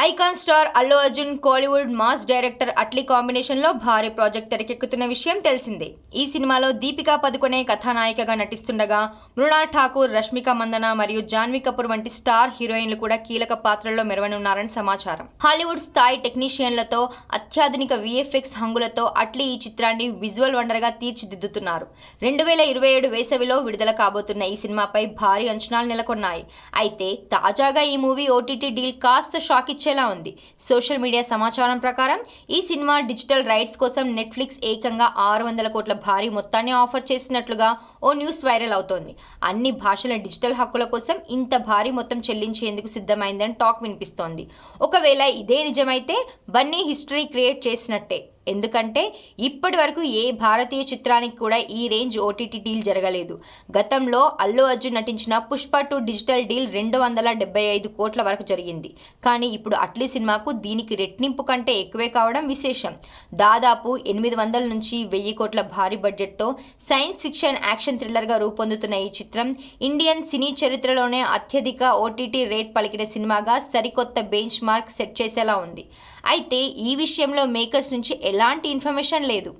Icon star Allu Arjun Kollywood mass director Atlee కాంబినేషన్లో భారీ project తెరకెక్కుతున్న విషయం తెలిసిందే. ఈ సినిమాలో దీపికా పదుకొనే కథానాయికగా నటిస్తుండగా మృణాల్ ఠాకూర్, రష్మిక మందన మరియు జాన్వీ కపూర్ వంటి స్టార్ హీరోయిన్లు కూడా కీలక పాత్రల్లో మెరవనున్నారని సమాచారం. హాలీవుడ్ స్థాయి టెక్నీషియన్లతో అత్యాధునిక విఎఫ్ఎక్స్ హంగులతో అట్లీ ఈ చిత్రాన్ని విజువల్ వండర్గా తీర్చిదిద్దుతున్నారు. 2027 వేసవిలో విడుదల కాబోతున్న ఈ సినిమాపై భారీ అంచనాలు నెలకొన్నాయి. అయితే తాజాగా ఈ మూవీ ఓటీటీ డీల్ కాస్త షాక్ ఇచ్చేలా ఉంది. సోషల్ మీడియా సమాచారం ప్రకారం ఈ సినిమా డిజిటల్ రైట్స్ కోసం నెట్ఫ్లిక్స్ ఏకంగా 600 కోట్ల భారీ మొత్తాన్ని ఆఫర్ చేసినట్లుగా ఓ న్యూస్ వైరల్ అవుతోంది. అన్ని భాషల డిజిటల్ హక్కుల కోసం ఇంత భారీ మొత్తం చెల్లించేందుకు సిద్ధమైందని టాక్ వినిపిస్తోంది. ఒకవేళ ఇదే నిజమైతే బన్నీ హిస్టరీ క్రియేట్ చేసినట్టే. ఎందుకంటే ఇప్పటి వరకు ఏ భారతీయ చిత్రానికి కూడా ఈ రేంజ్ ఓటీటీ డీల్ జరగలేదు. గతంలో అల్లు అర్జున్ నటించిన పుష్ప 2 డిజిటల్ డీల్ 275 కోట్ల వరకు జరిగింది. కానీ ఇప్పుడు అట్లీ సినిమాకు దీనికి రెట్టింపు కంటే ఎక్కువే కావడం విశేషం. దాదాపు 800 నుంచి 1000 కోట్ల భారీ బడ్జెట్తో సైన్స్ ఫిక్షన్ యాక్షన్ థ్రిల్లర్గా రూపొందుతున్న ఈ చిత్రం ఇండియన్ సినీ చరిత్రలోనే అత్యధిక ఓటీటీ రేట్ పలికిన సినిమాగా సరికొత్త బెంచ్ మార్క్ సెట్ చేసేలా ఉంది. అయితే ఈ విషయంలో మేకర్స్ నుంచి ఎలాంటి ఇన్ఫర్మేషన్ లేదు.